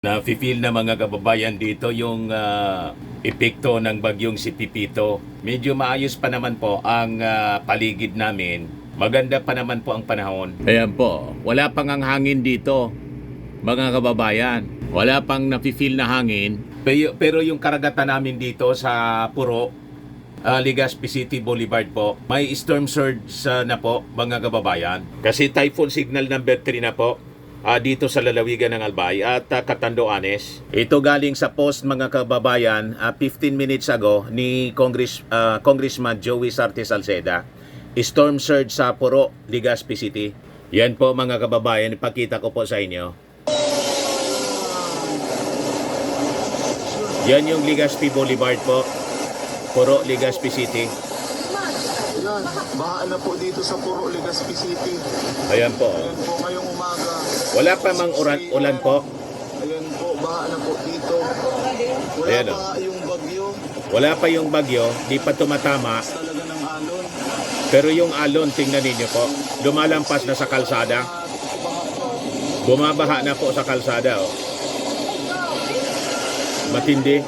Na-feel na mga kababayan dito yung epekto ng bagyong si Pipito. Medyo maayos pa naman po ang paligid namin. Maganda pa naman po ang panahon. Ayan po, wala pang ang hangin dito, mga kababayan. Wala pang na-feel na hangin. Pero yung karagatan namin dito sa Puro, Legazpi City Boulevard po, may storm surge na po, mga kababayan. Kasi typhoon signal number 3 na po dito sa lalawigan ng Albay at Catanduanes. Ito galing sa post, mga kababayan, 15 minutes ago ni Congressman Joey Sarte Salceda. Storm surge sa Puro, Legazpi City. Yan po, mga kababayan, ipakita ko po sa inyo. Yan yung Legazpi Boulevard po, Puro, Legazpi City. Yan, baha na po dito sa Puro, Legazpi City. Ayan po. Ayan po, ngayong umaga. Wala pa mang ulan po. Ayan po, baha na po dito. Wala Ayan, pa yung bagyo. Wala pa yung bagyo, di pa tumatama. Talaga ng alon. Pero yung alon, tingnan ninyo po, lumalampas na sa kalsada. Bumabaha na po sa kalsada. Oh. Matindi.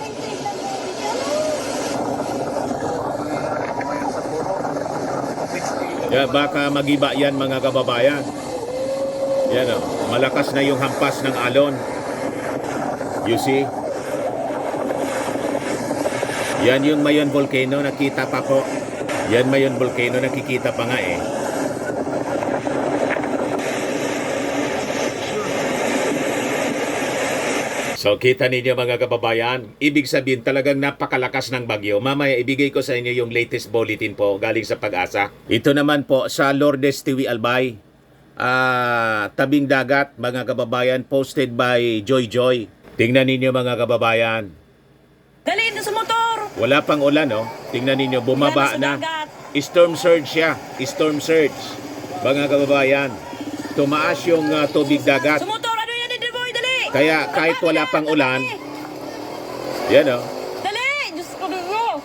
Baka magiba yan, mga kababayan. Yan o, malakas na yung hampas ng alon. You see? Yan yung Mayon Volcano, nakita pa po. Yan Mayon Volcano, nakikita pa nga eh. So kita ninyo, mga kababayan, ibig sabihin talagang napakalakas ng bagyo. Mamaya ibigay ko sa inyo yung latest bulletin po galing sa Pag-asa. Ito naman po sa Lourdes TV Albay. Tabing dagat, mga kababayan, posted by Joy Joy. Tingnan ninyo, mga kababayan. Dali na sa motor! Wala pang ulan, no? Tingnan ninyo, bumaba na. Storm surge siya. Storm surge. Mga kababayan, tumaas yung tubig dagat. Sa motor! Ano yan, boy? Dali! Kaya kahit wala pang ulan, yan o. Dali! Diyos ko dugo!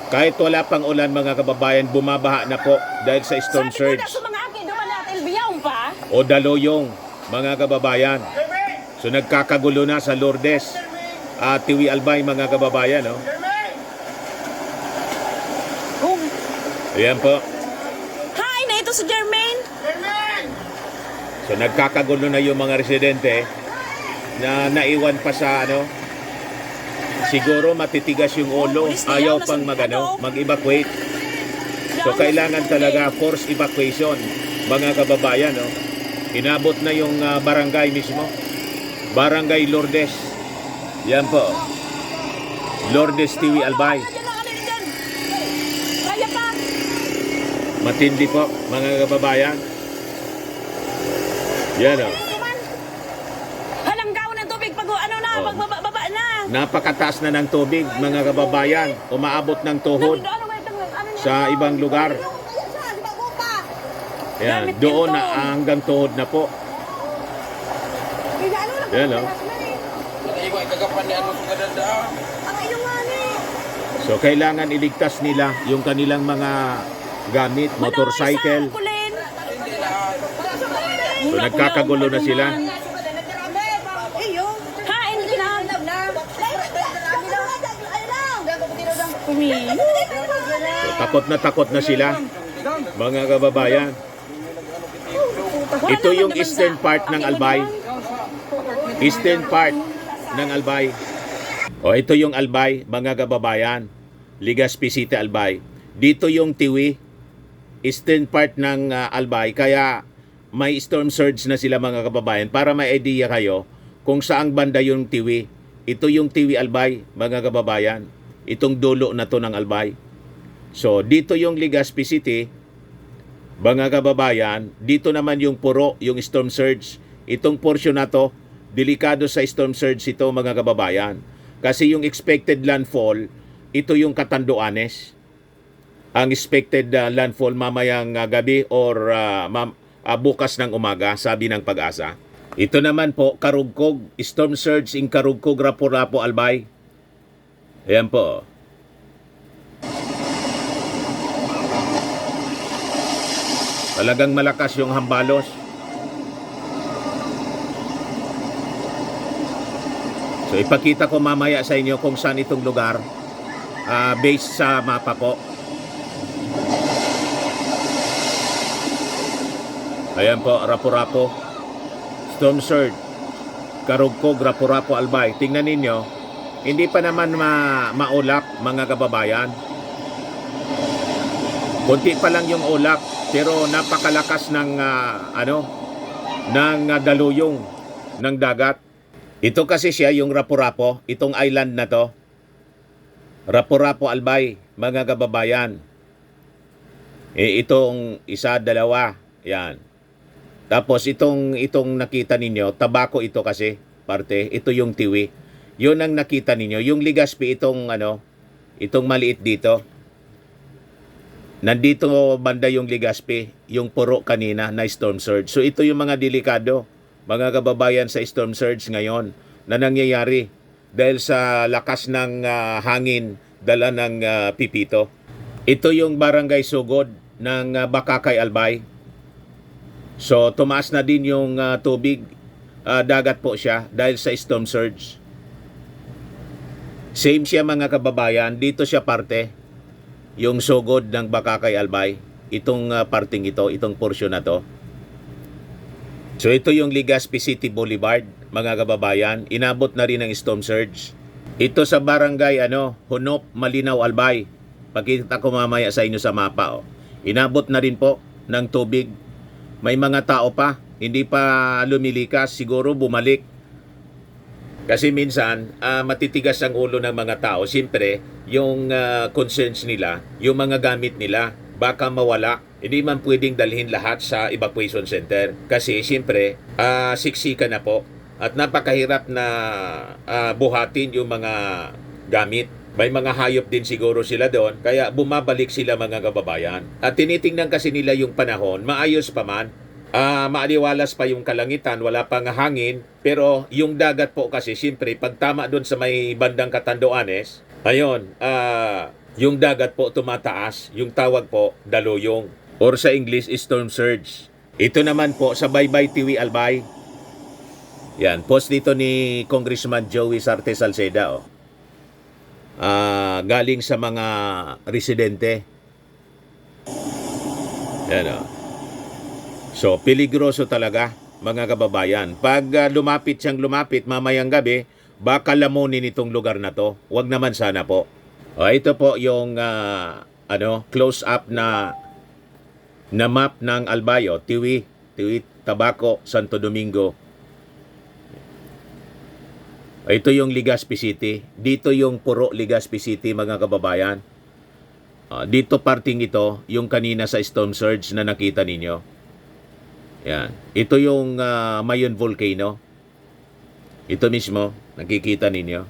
Kahit wala pang ulan, mga kababayan, bumabaha na po dahil sa storm Sabi ko surge. na sa mga akin, naman natin ilbiyaw pa. O daloyong, mga kababayan. So nagkakagulo na sa Lourdes. Tiwi Albay, mga kababayan. No? Ayan po. Hi na ito si Jermaine. So nagkakagulo na yung mga residente na naiwan pa sa ano. Siguro matitigas yung ulo. Ayaw pang mag-evacuate. So kailangan talaga force evacuation, mga kababayan. No? Inabot na yung barangay mismo. Barangay Lourdes. Yan po. Lourdes TV Albay. Kaya pa. Matindi po, mga kababayan. Yan o. Halanggaw ng tubig pag ano na, Oh. pagbaba na. Napakataas na ng tubig, mga kababayan. Umaabot ng tuhod sa ibang lugar. Yan, doon na hanggang tuhod na po. Yan o. So kailangan iligtas nila yung kanilang mga gamit, motorcycle. So nagkakagulo na sila. So takot na sila, mga kababayan. Ito yung eastern part ng Albay. Eastern part ng Albay. O ito yung Albay, mga kababayan. Legazpi City Albay. Dito yung Tiwi, eastern part ng Albay. Kaya may storm surge na sila, mga kababayan. Para may idea kayo kung saang banda yung Tiwi. Ito yung Tiwi Albay, mga kababayan. Itong dulo na to ng Albay. So dito yung Legazpi City, mga kababayan. Dito naman yung Puro, yung storm surge. Itong portion na to, delikado sa storm surge ito, mga kababayan. Kasi yung expected landfall, ito yung Catanduanes. Ang expected landfall mamayang gabi or bukas ng umaga, sabi ng Pag-asa. Ito naman po, Karugkog, storm surge in Karugkog, Lapu-Lapu, Albay. Ayan po. Talagang malakas yung hambalos. So ipakita ko mamaya sa inyo kung saan itong lugar based sa mapa po. Ayan po, Rapu-Rapu, storm surge, Karugkog, Rapu-Rapu, Albay. Tingnan ninyo, hindi pa naman maulap mga kababayan. Kunti pa lang yung ulap, pero napakalakas ng daluyong ng dagat. Ito kasi siya yung Rapu-Rapu, itong island na to. Rapu-Rapu, Albay, mga kababayan. Itong isa, dalawa, yan. Tapos itong nakita ninyo, Tabako ito kasi, parte, ito yung Tiwi. Yun ang nakita ninyo, yung Legazpi itong maliit dito. Nandito banda yung Legazpi, yung puro kanina na storm surge. So ito yung mga delikado, mga kababayan sa storm surge ngayon na nangyayari dahil sa lakas ng hangin dala ng Pipito. Ito yung barangay Sugod ng Bakakay, Albay. So tumaas na din yung tubig, dagat po siya dahil sa storm surge. Same siya mga kababayan, dito siya parte, yung Sugod ng Bakakay, Albay. Itong parting ito, itong portion na to. So ito yung Legazpi City Boulevard, mga kababayan. Inabot na rin ng storm surge. Ito sa barangay Hunop, Malinaw, Albay. Pakita ko mamaya sa inyo sa mapa. Inabot na rin po ng tubig. May mga tao pa, hindi pa lumilikas, siguro bumalik. Kasi minsan, matitigas ang ulo ng mga tao. Siyempre, yung concerns nila, yung mga gamit nila, baka mawala. Hindi man pwedeng dalhin lahat sa evacuation center. Kasi siyempre, siksika na po. At napakahirap na buhatin yung mga gamit. May mga hayop din siguro sila doon. Kaya bumabalik sila mga kababayan. At tinitingnan kasi nila yung panahon. Maayos pa man. Maaliwalas pa yung kalangitan. Wala pang hangin. Pero yung dagat po kasi siyempre, pag tama doon sa may bandang Catanduanes, ayun, yung dagat po tumataas. Yung tawag po, daluyong. Or sa English, storm surge. Ito naman po sa Baybay, Tiwi, Albay. Yan, post dito ni Congressman Joey Sarte Salceda. Galing sa mga residente. Yan. So, peligroso talaga, mga kababayan. Pag lumapit mamayang gabi, baka lamunin itong lugar na to. Huwag naman sana po. Ito po yung close up na map ng Albay, Tiwi, Tabako, Santo Domingo. Ito yung Legazpi City. Dito yung puro Legazpi City, mga kababayan. Dito parting ito, yung kanina sa storm surge na nakita ninyo. Yan. Ito yung Mayon Volcano. Ito mismo, nakikita ninyo.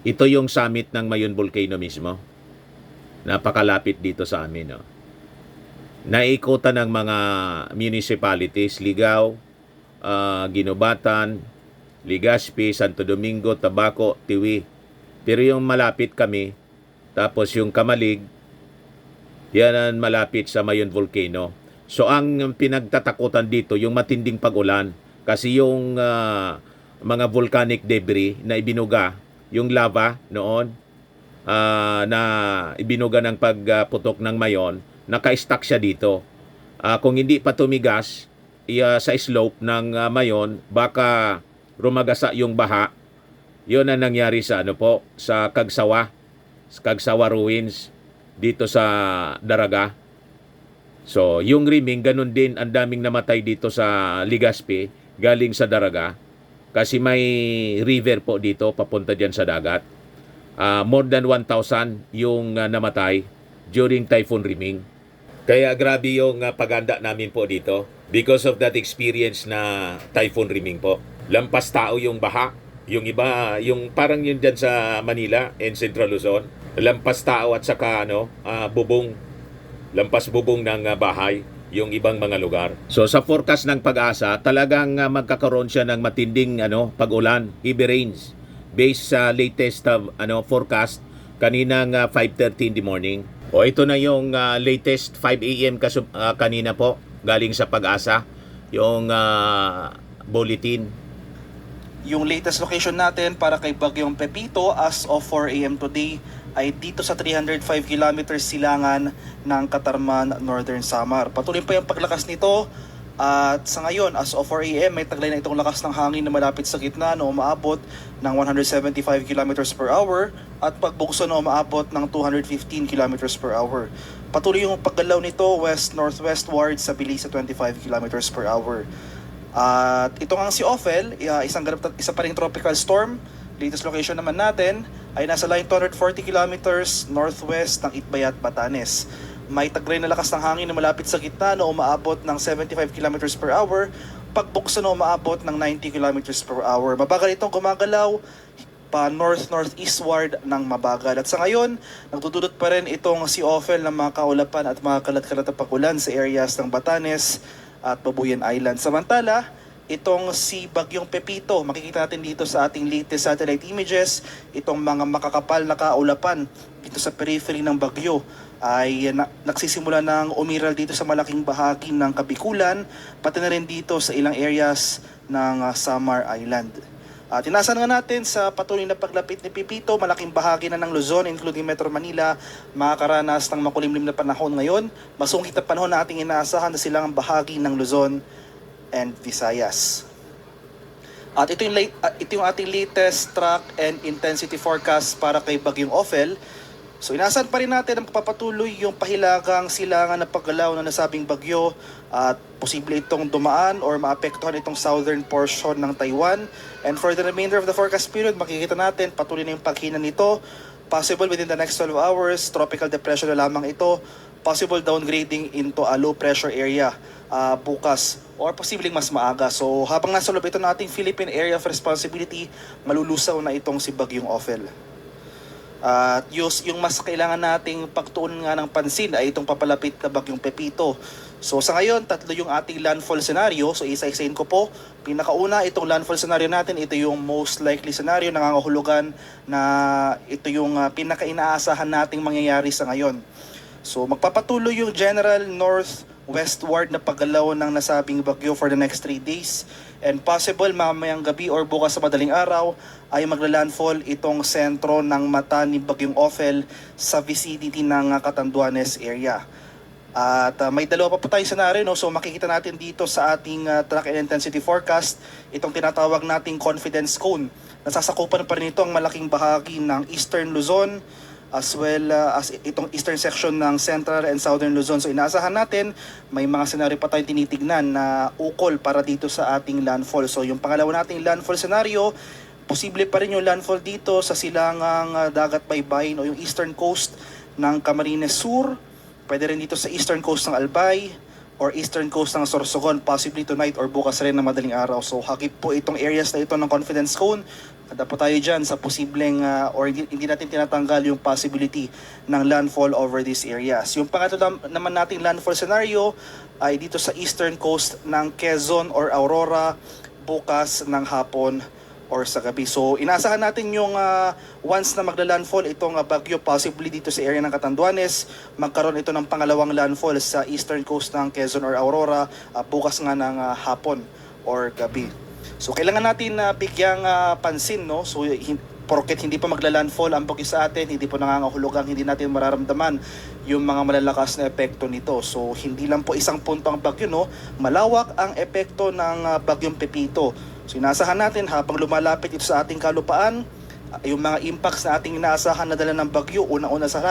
Ito yung summit ng Mayon Volcano mismo. Napakalapit dito sa amin. Naikutan ng mga municipalities, Ligao, Ginobatan, Legazpi, Santo Domingo, Tabako, Tiwi. Pero yung malapit kami, tapos yung Kamalig, yan ang malapit sa Mayon Volcano. So ang pinagtatakutan dito, yung matinding pag-ulan, kasi yung mga volcanic debris na ibinuga, yung lava noon, na ibinuga ng pagputok ng Mayon, naka-stack siya dito. Kung hindi pa tumigas sa slope ng Mayon, baka rumagasa yung baha. Yun ang nangyari sa sa Kagsawa Ruins dito sa Daraga. So, yung Riming, ganun din, ang daming namatay dito sa Legazpi, galing sa Daraga. Kasi may river po dito, papunta dyan sa dagat. More than 1,000 yung namatay during Typhoon Riming. Kaya grabe yung paganda namin po dito because of that experience na Typhoon Riming po. Lampas tao yung baha. Yung iba, yung parang yun dyan sa Manila and Central Luzon. Lampas tao at saka bubong. Lampas bubong ng bahay yung ibang mga lugar. So sa forecast ng Pag-asa, talagang magkakaroon siya ng matinding pag-ulan, heavy rains based sa latest forecast kaninang 5:30 in the morning. Ito na yung latest 5 a.m. kanina po galing sa Pag-asa, yung bulletin. Yung latest location natin para kay Bagyong Pepito as of 4 a.m. today ay dito sa 305 kilometers silangan ng Katarman, Northern Samar. Patuloy pa yung paglakas nito at sa ngayon as of 4 a.m. may taglay na itong lakas ng hangin na malapit sa gitna na umaabot ng 175 kilometers per hour at pagbugso na umaabot ng 215 kilometers per hour. Patuloy yung paggalaw nito west-northwestward sa bilis sa 25 kilometers per hour. At ito nga si Ophel, isa pa ring tropical storm. Latest location naman natin ay nasa line 240 kilometers northwest ng Itbayat, Batanes. May taglay na lakas ng hangin na malapit sa gitna na umaabot ng 75 kilometers per hour, pagbukso na umaabot ng 90 kilometers per hour. Mabagal itong gumagalaw pa north-northeastward ng mabagal. At sa ngayon, nagdudulot pa rin itong si Ophel ng mga kaulapan at mga kalat-kalat na pagulan sa areas ng Batanes at Babuyan Island. Samantala, itong si Bagyong Pepito, makikita natin dito sa ating latest satellite images, itong mga makakapal na kaulapan dito sa periphery ng bagyo ay nagsisimula ng umiral dito sa malaking bahagi ng Kabikulan, pati na rin dito sa ilang areas ng Samar Island. Tinasan nga natin sa patuloy na paglapit ni Pepito, malaking bahagi na ng Luzon, including Metro Manila, makakaranas ng makulimlim na panahon ngayon. Masungkit na panahon na ating inaasahan na silang bahagi ng Luzon and Visayas. At ito yung ating latest track and intensity forecast para kay Bagyong Ophel. So inasan pa rin natin ang papatuloy yung pahilagang silangan na paggalaw ng nasabing bagyo at posible itong dumaan or maapektuhan itong southern portion ng Taiwan. And for the remainder of the forecast period, makikita natin patuloy na yung paghina nito. Possible within the next 12 hours, tropical depression na lamang ito. Possible downgrading into a low pressure area bukas or posibleng mas maaga. So habang nasa loob ito ng ating Philippine Area of Responsibility, malulusaw na itong si Bagyong Ophel. At yung mas kailangan nating pagtuunan nga ng pansin ay itong papalapit na Bagyong Pepito. So sa ngayon, tatlo yung ating landfall scenario. So isa-isain ko po. Pinakauna, itong landfall scenario natin, ito yung most likely scenario, nangangahulugan na ito yung pinaka-inaasahan nating mangyayari sa ngayon. So magpapatuloy yung general northwestward na paggalaw ng nasabing bagyo for the next 3 days. And possible mamayang gabi or bukas sa madaling araw ay magla-landfall itong sentro ng mata ni Bagyong Ophel sa vicinity ng Catanduanes area. At may dalawa pa po tayong scenario, no? So makikita natin dito sa ating track and intensity forecast itong tinatawag nating confidence cone. Nasasakupan pa rin ito ang malaking bahagi ng Eastern Luzon as well as itong eastern section ng Central and Southern Luzon. So inaasahan natin may mga scenario pa tayong tinitignan na ukol para dito sa ating landfall. So yung pangalawa nating landfall scenario, posible pa rin yung landfall dito sa silangang dagat baybayin o yung eastern coast ng Camarines Sur. Pwede rin dito sa eastern coast ng Albay or eastern coast ng Sorsogon, possibly tonight or bukas rin na madaling araw. So hakip po itong areas na ito ng confidence cone. Handa po tayo dyan sa posibleng or hindi natin tinatanggal yung possibility ng landfall over these areas. Yung pangatlo naman nating landfall scenario ay dito sa eastern coast ng Quezon or Aurora bukas ng hapon or sa gabi. So inaasahan natin yung once na magla-landfall itong bagyo possibly dito sa area ng Catanduanes, magkaroon ito ng pangalawang landfall sa eastern coast ng Quezon or Aurora bukas nga ng hapon or gabi. So kailangan natin bigyang pansin, no? So porket hindi pa magla-landfall ang bagyo sa atin, hindi po nangangahulugang hindi natin mararamdaman yung mga malalakas na epekto nito. So hindi lang po isang punto ang bagyo, no? Malawak ang epekto ng Bagyong Pepito. So inaasahan natin habang lumalapit ito sa ating kalupaan, yung mga impacts na ating inaasahan na dala ng bagyo, una-una sa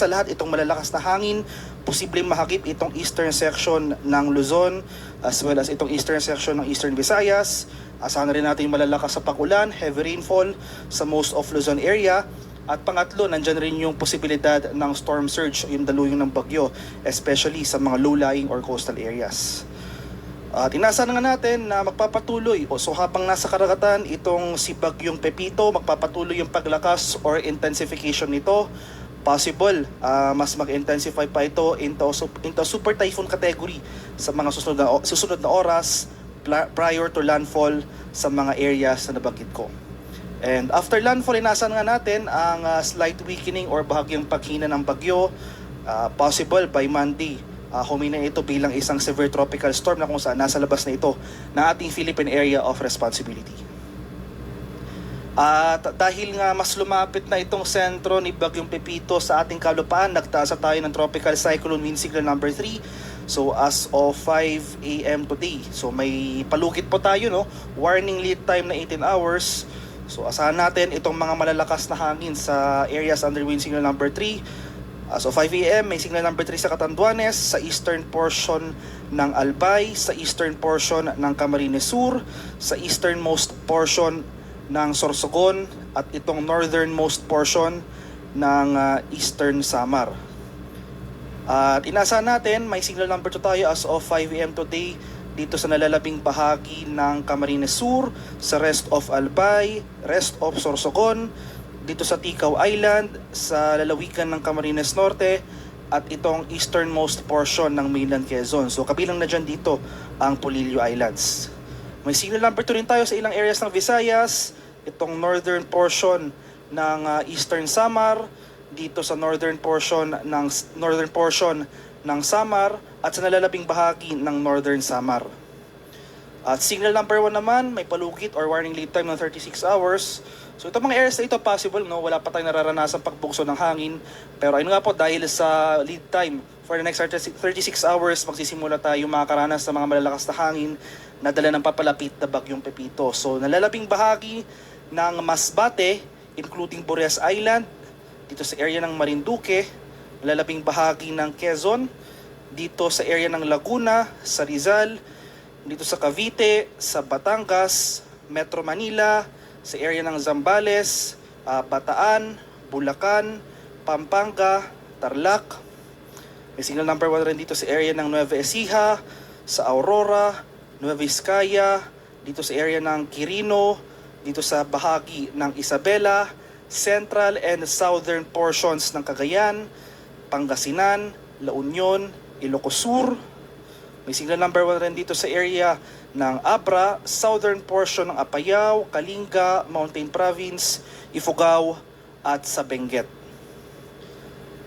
lahat itong malalakas na hangin, posibleng mahagip itong eastern section ng Luzon as well as itong eastern section ng Eastern Visayas. Asahan na rin natin malalakas sa pagulan, heavy rainfall sa most of Luzon area. At pangatlo, nandyan rin yung posibilidad ng storm surge, yung daluyong ng bagyo, especially sa mga low-lying or coastal areas. At inaasahan nga natin na magpapatuloy, so habang nasa karagatan itong si Bagyong Pepito, magpapatuloy yung paglakas or intensification nito. Possible, mas mag-intensify pa ito into super typhoon category sa mga susunod na oras prior to landfall sa mga areas na nabanggit ko. And after landfall, inaasahan nga natin ang slight weakening or bahagyang paghina ng bagyo, possible by Monday. Humina ito bilang isang severe tropical storm na kung saan nasa labas na ito na ating Philippine Area of Responsibility. At dahil nga mas lumapit na itong sentro ni Bagyong Pepito sa ating kalupaan, nagtaas na tayo ng tropical cyclone wind signal number 3. So as of 5 a.m. today. So may palugit po tayo, no? Warning lead time na 18 hours. So asahan natin itong mga malalakas na hangin sa areas under wind signal number 3. As of 5 a.m. may signal number 3 sa Catanduanes, sa eastern portion ng Albay, sa eastern portion ng Camarines Sur, sa easternmost portion ng Sorsogon at itong northernmost portion ng Eastern Samar. At inasahan natin may signal number 2 tayo as of 5 a.m. today dito sa nalalabing bahagi ng Camarines Sur, sa rest of Albay, rest of Sorsogon, dito sa Ticao Island, sa lalawigan ng Camarines Norte at itong easternmost portion ng mainland Quezon. So kabilang na dyan dito ang Polillo Islands. May signal number 2 rin tayo sa ilang areas ng Visayas, itong northern portion ng Eastern Samar, dito sa northern portion ng Samar at sa nalalabing bahagi ng Northern Samar. At signal number 1 naman, may palugit or warning lead time ng 36 hours. So itong mga areas na ito possible, no? Wala pa tayong nararanasan pagbugso ng hangin. Pero ayun nga po, dahil sa lead time for the next 36 hours, magsisimula tayo makakaranas sa mga malalakas na hangin na dala ng papalapit na Bagyong Pepito. So nalalabing bahagi ng Masbate, including Boreas Island, dito sa area ng Marinduque, nalalabing bahagi ng Quezon, dito sa area ng Laguna, sa Rizal, dito sa Cavite, sa Batangas, Metro Manila, sa area ng Zambales, Bataan, Bulacan, Pampanga, Tarlac. May signal number 1 rin dito sa area ng Nueva Ecija, sa Aurora, Nueva Vizcaya, dito sa area ng Quirino, dito sa bahagi ng Isabela, central and southern portions ng Cagayan, Pangasinan, La Union, Ilocos Sur. May signal number 1 rin dito sa area ng Abra, southern portion ng Apayao, Kalinga, Mountain Province, Ifugao at sa Benguet.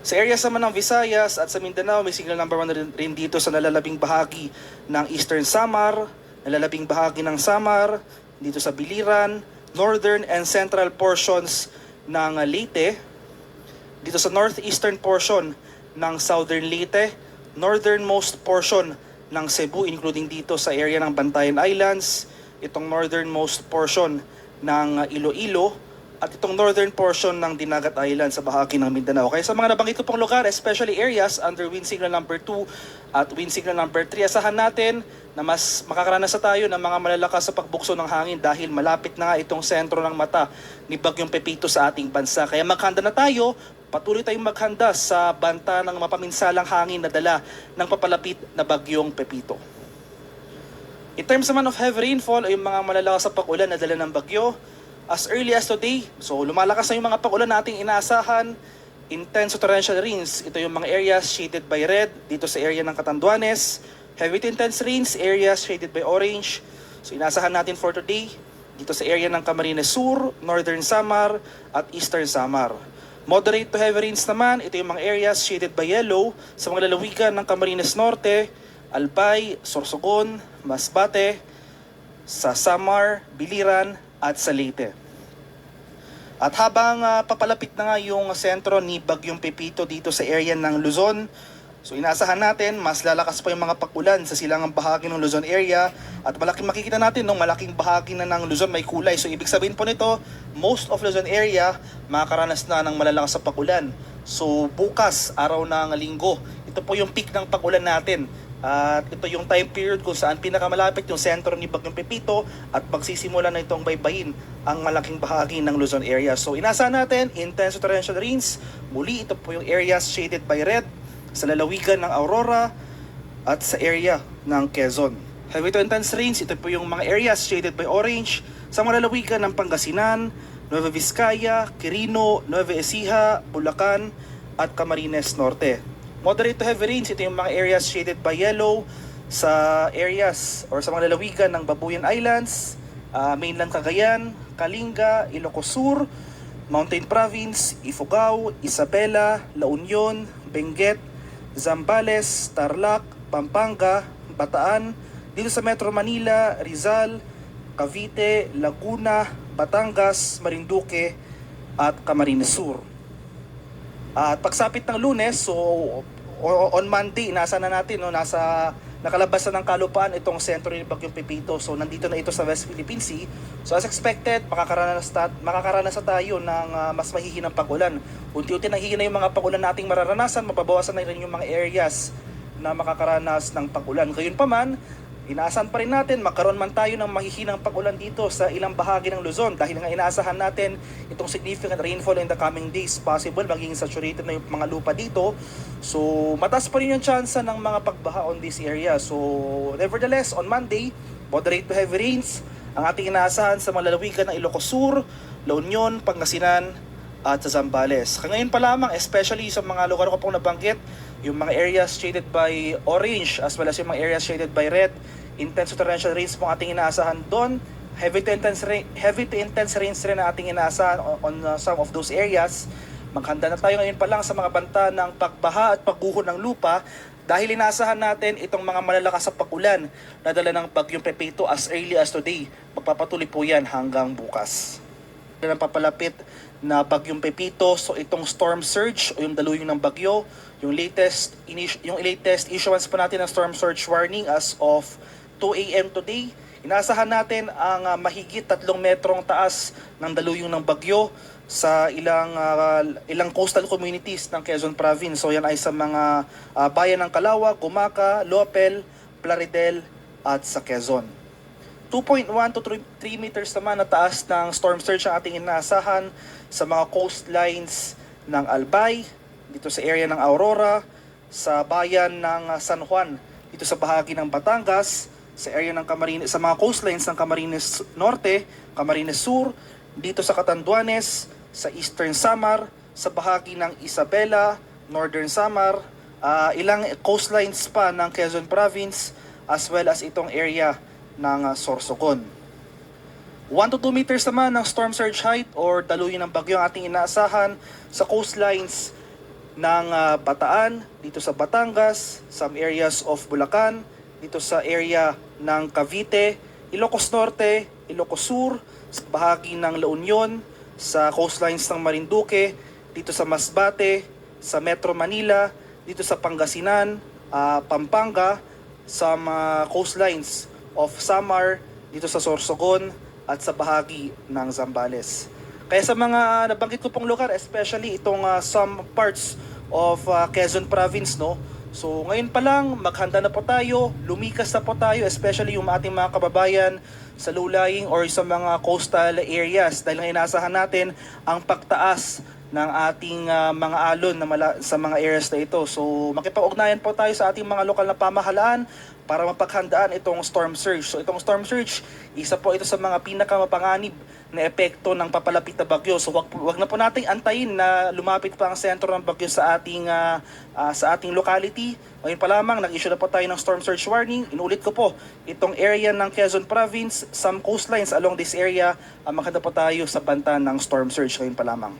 Sa areas naman ng Visayas at sa Mindanao, may signal number 1 rin dito sa nalalabing bahagi ng Eastern Samar, nalalabing bahagi ng Samar, dito sa Biliran, northern and central portions ng Leyte, dito sa northeastern portion ng southern Leyte, northernmost portion ng Cebu, including dito sa area ng Bantayan Islands, itong northernmost portion ng Iloilo, at itong northern portion ng Dinagat Island sa bahagi ng Mindanao. Kaya sa mga nabanggit ko pong lugar, especially areas under wind signal number 2 at wind signal number 3, asahan natin na mas makakaranas na tayo ng mga malalakas sa pagbukso ng hangin dahil malapit na nga itong sentro ng mata ni Bagyong Pepito sa ating bansa. Kaya maghanda na tayo, patuloy tayong maghanda sa banta ng mapaminsalang hangin na dala ng papalapit na Bagyong Pepito. In terms naman of heavy rainfall ay yung mga malalakas sa pag-ulan na dala ng bagyo, as early as today, so lumalakas na yung mga pag-ulan nating inaasahan, intense torrential rains. Ito yung mga areas shaded by red dito sa area ng Catanduanes, heavy to intense rains, areas shaded by orange. So inaasahan natin for today dito sa area ng Camarines Sur, Northern Samar at Eastern Samar. Moderate to heavy rains naman, ito yung mga areas shaded by yellow sa mga lalawigan ng Camarines Norte, Albay, Sorsogon, Masbate, sa Samar, Biliran at sa Leyte. At habang papalapit na nga yung sentro ni Bagyong Pepito dito sa area ng Luzon, so inaasahan natin mas lalakas pa yung mga pag-ulan sa silangang bahagi ng Luzon area at malaking makikita natin nung malaking bahagi na ng Luzon may kulay. So ibig sabihin po nito, most of Luzon area makakaranas na ng malalakas sa pag-ulan. So bukas, araw ng linggo, ito po yung peak ng pag-ulan natin. At ito yung time period kung saan pinakamalapit yung sentro ni Bagyong Pepito at magsisimula na itong baybayin ang malaking bahagi ng Luzon area. So inaasahan natin, intense torrential rains. Muli, ito po yung areas shaded by red sa lalawigan ng Aurora at sa area ng Quezon. Heavy to intense rains, ito po yung mga areas shaded by orange sa mga lalawigan ng Pangasinan, Nueva Vizcaya, Quirino, Nueva Ecija, Bulacan at Camarines Norte. Moderate to heavy rains, ito yung mga areas shaded by yellow sa areas or sa mga lalawigan ng Babuyan Islands, mainland Cagayan, Kalinga, Ilocos Sur, Mountain Province, Ifugao, Isabela, La Union, Benguet, Zambales, Tarlac, Pampanga, Bataan, dito sa Metro Manila, Rizal, Cavite, Laguna, Batangas, Marinduque, at Camarines Sur. At pagsapit ng Lunes, so on Monday, nasa na natin, no, nakalabas na ng kalupaan itong sentro ni Bagyong Pepito. So nandito na ito sa West Philippine Sea. So as expected, makakaranas na tayo ng mas mahihinang pag-ulan. Unti-unti nahihina yung mga pag-ulan nating mararanasan, mababawasan na rin yung mga areas na makakaranas ng pag-ulan. Gayunpaman, inaasahan pa rin natin magkaroon man tayo ng mahihinang pag-ulan dito sa ilang bahagi ng Luzon dahil nga inaasahan natin itong significant rainfall in the coming days, possible maging saturated na yung mga lupa dito. So mataas pa rin yung chance ng mga pagbaha on this area. So nevertheless, on Monday, moderate to heavy rains ang ating inaasahan sa mga lalawigan ng Ilocos Sur, La Union, Pangasinan at sa Zambales. Ngayon pa lamang, especially sa mga lugar ko pong nabanggit, yung mga areas shaded by orange as well as yung mga areas shaded by red, intense to torrential rains po ang ating inaasahan doon. Heavy to intense rains rin ang ating inaasahan on some of those areas. Maghanda na tayo ngayon pa lang sa mga banta ng pagbaha at pagguho ng lupa dahil inaasahan natin itong mga malalakas sa pag-ulan na dala ng Bagyong Pepito as early as today. Magpapatuloy po yan hanggang bukas. Ng papalapit na Bagyong Pepito, so itong storm surge o yung daluyan ng bagyo, yung latest issuance pa natin ng storm surge warning as of 2 a.m. today. Inaasahan natin ang mahigit 3 metrong taas ng daluyong ng bagyo sa ilang coastal communities ng Quezon Province. So yan ay sa mga bayan ng Calauag, Gumaca, Lopel, Plaridel at sa Quezon. 2.1 to 3 meters naman na taas ng storm surge ang ating inaasahan sa mga coastlines ng Albay, dito sa area ng Aurora, sa bayan ng San Juan, dito sa bahagi ng Batangas, sa area ng Camarines, sa mga coastlines ng Camarines Norte, Camarines Sur, dito sa Catanduanes, sa Eastern Samar, sa bahagi ng Isabela, Northern Samar, ilang coastlines pa ng Quezon Province, as well as itong area ng Sorsogon. 1 to 2 meters naman ng storm surge height or daluyan ng bagyo ang ating inaasahan sa coastlines ng Bataan, dito sa Batangas, some areas of Bulacan, dito sa area ng Cavite, Ilocos Norte, Ilocos Sur, sa bahagi ng La Union, sa coastlines ng Marinduque, dito sa Masbate, sa Metro Manila, dito sa Pangasinan, Pampanga, sa mga coastlines of Samar, dito sa Sorsogon, at sa bahagi ng Zambales. Kaya sa mga nabanggit ko pong lugar, especially itong some parts of Quezon Province, no? So ngayon pa lang, maghanda na po tayo, lumikas na po tayo, especially yung ating mga kababayan sa low-lying or sa mga coastal areas dahil nga inaasahan natin ang pagtaas ng ating mga alon sa mga areas na ito. So makipag-ugnayan po tayo sa ating mga lokal na pamahalaan para mapaghandaan itong storm surge. So itong storm surge, isa po ito sa mga pinakamapanganib na epekto ng papalapit na bagyo. So wag na po nating antayin na lumapit pa ang sentro ng bagyo sa ating locality. Ngayon pa lamang, nag-issue na po tayo ng storm surge warning. Inulit ko po, itong area ng Quezon Province, some coastlines along this area, maghanda po tayo sa banta ng storm surge ngayon pa lamang.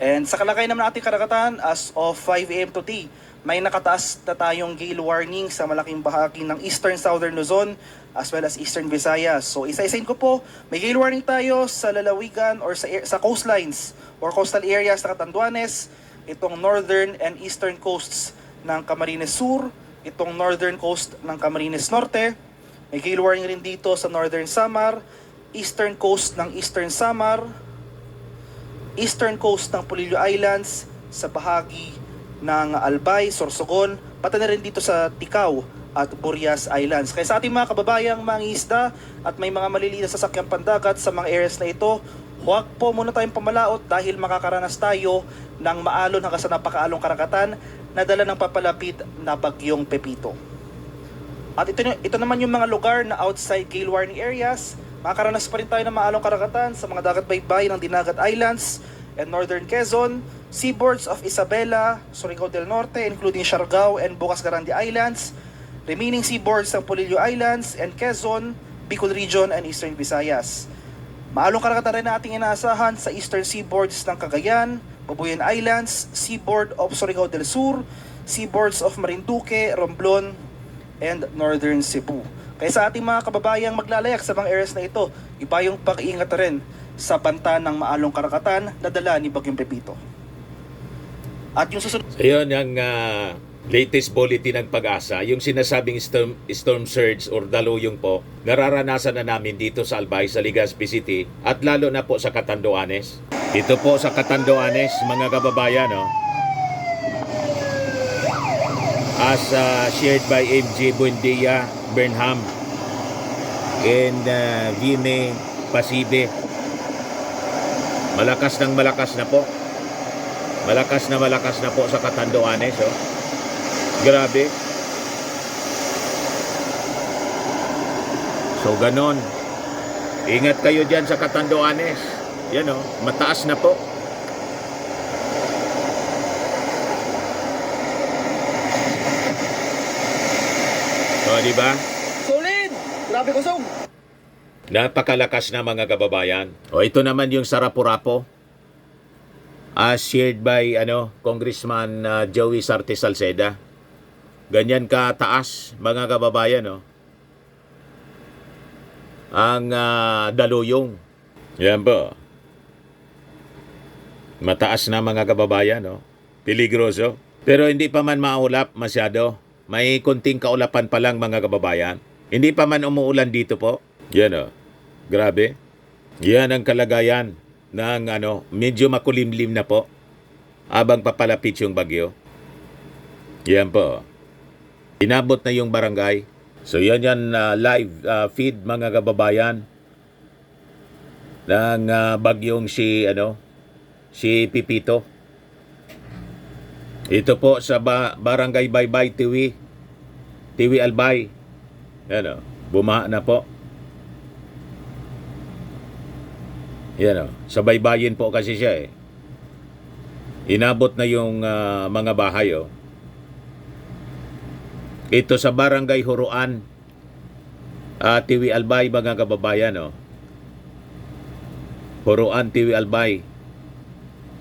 And sa kalagay naman ating karagatan, as of 5 a.m. today, may nakataas na tayong gale warning sa malaking bahagi ng Eastern Southern Luzon as well as Eastern Visayas. So isa-isain ko po, may gale warning tayo sa lalawigan or sa coastlines or coastal areas ng Catanduanes, itong northern and eastern coasts ng Camarines Sur, itong northern coast ng Camarines Norte. May gale warning rin dito sa Northern Samar, eastern coast ng Eastern Samar, eastern coast ng Polillo Islands, sa bahagi ng Albay, Sorsogon, pati na rin dito sa Ticao at Burias Islands. Kaya sa ating mga kababayang mangingisda at may mga maliliit na sasakyang pandagat sa mga areas na ito, huwag po muna tayong pamalaot dahil makakaranas tayo ng maalon hanggang sa napakaalong karagatan na dala ng papalapit na Bagyong Pepito. At ito naman yung mga lugar na outside gale warning areas. Makakaranas pa rin tayo ng maalong karagatan sa mga dagat baybay ng Dinagat Islands and Northern Quezon, seaboards of Isabela, Surigao del Norte, including Siargao and Bocas Grande Islands, remaining seaboards ng Polillo Islands and Quezon, Bicol Region and Eastern Visayas. Maalong karagatan rin na ating inaasahan sa eastern seaboards ng Cagayan, Babuyan Islands, seaboard of Surigao del Sur, seaboards of Marinduque, Romblon, and Northern Cebu. Kaya sa ating mga kababayang maglalayak sa mga areas na ito, iba yung pag-iingat na rin sa banta ng maalong karakatan na dala ni Bagyong Pepito. At yung susunod So yun ang latest bulletin ng Pag-asa, yung sinasabing storm surge or daluyong po, nararanasan na namin dito sa Albay, sa Legazpi City, at lalo na po sa Catanduanes. Dito po sa Catanduanes, mga kababayan, no? As shared by MJ Buendia, Burnham, and Vime Pasibe. Malakas na po. Malakas na po sa Catanduanes, oh. Grabe. So ganon. Ingat kayo dyan sa Catanduanes. Yan, oh, mataas na po. So, di ba? solid! Grabe kusog! Napakalakas na, mga kababayan. O ito naman yung Sarapurapo. As shared by Congressman Joey Sarte Salceda. Ganyan kataas, mga kababayan, no? Ang daluyong. Yan po. Mataas na, mga kababayan, no? Peligroso. Pero hindi pa man maulap masyado. May kunting kaulapan pa lang, mga kababayan. Hindi pa man umuulan dito po. Yan, oh. Grabe. Yan ang kalagayan ng medyo makulimlim na po habang papalapit yung bagyo. Yan po. Inabot na yung barangay. So yan live feed, mga kababayan, ng bagyong si Pipito. Ito po sa Barangay Baybay, Tiwi Albay. Yan, bumaha na po. Yan, sa baybayin po kasi siya, eh. Inabot na yung mga bahay, oh. Ito sa Barangay Huruan, Tiwi Albay, mga kababayan, oh. Huruan, Tiwi Albay.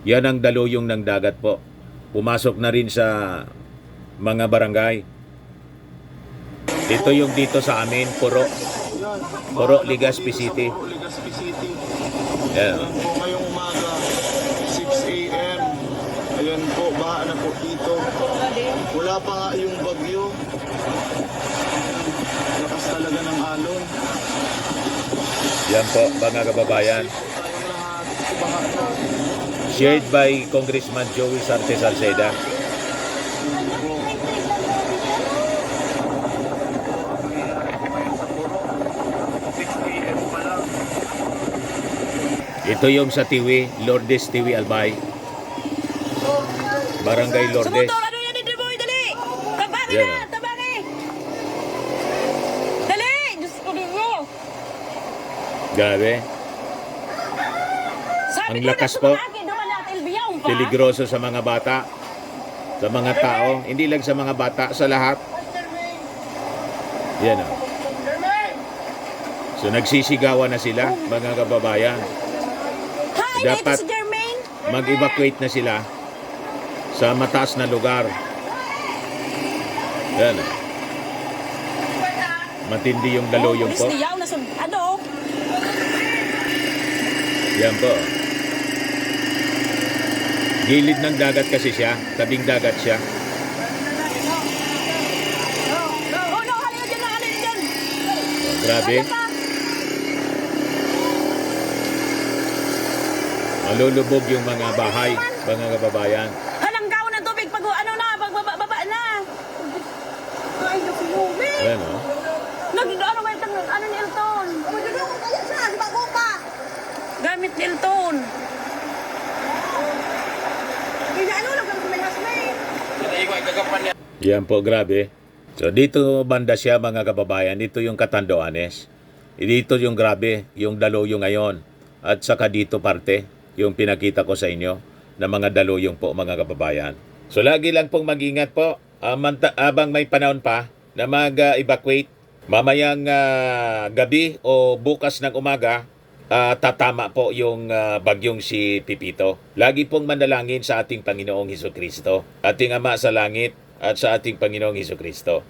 Yan ang daluyong ng dagat po. Pumasok na rin sa mga barangay. Ito yung dito sa amin, Puro, Legazpi City. Puro Legazpi City. Yan. Ayan po, ngayong umaga, 6 a.m. Ayan po, baha na po dito. Wala pa nga yung bagyo. Lakas talaga ng alon. Yan po, mga kababayan. Tayong lahat, baha na. Shared by Congressman Joey Sarte Salceda. Ayan po. Sa Puro, 6 a.m. pa lang. Ito yung sa Tiwi, Lourdes, Tiwi Albay. Barangay Lourdes. Sumutor, ano yan, hindi mo, dali! Tabangin Yan, na, ah. tabangin! Dali! Diyos ko ninyo! Grabe. Sabi Ang ko lakas na po. sumaki, duman natin ilbiyaw pa. Peligroso sa mga bata. Sa mga tao. Hindi lang sa mga bata, sa lahat. Yan, oh. So nagsisigawan na sila, mga kababayan. Hi, Dapat ito si Jermaine. Mag-evacuate na sila sa mataas na lugar. Yan, oh. Matindi yung daluyong po. Pulis niyaw, ano? Yan po. Gilid ng dagat kasi siya. Tabing dagat siya. Oh no, halika dyan na, halika dyan! Grabe. Halika pa. Malulubog yung mga bahay, mga kababayan. Halanggaw ng tubig pag pagbaba na. Ay, nakulumi. Ayan, oh. Ano ni Elton? Gamit ni Elton. Yan po, grabe. So dito banda siya, mga kababayan. Dito yung Catanduanes. Dito yung grabe, yung daluyong ngayon. At saka dito parte, yung pinakita ko sa inyo na mga daluyong po, mga kababayan. So lagi lang pong mag-ingat po. Abang may panahon pa na mag-evacuate. Mamayang gabi o bukas ng umaga, tatama po yung bagyong si Pipito. Lagi pong manalangin sa ating Panginoong Hesukristo, ating Ama sa langit, at sa ating Panginoong Hesukristo.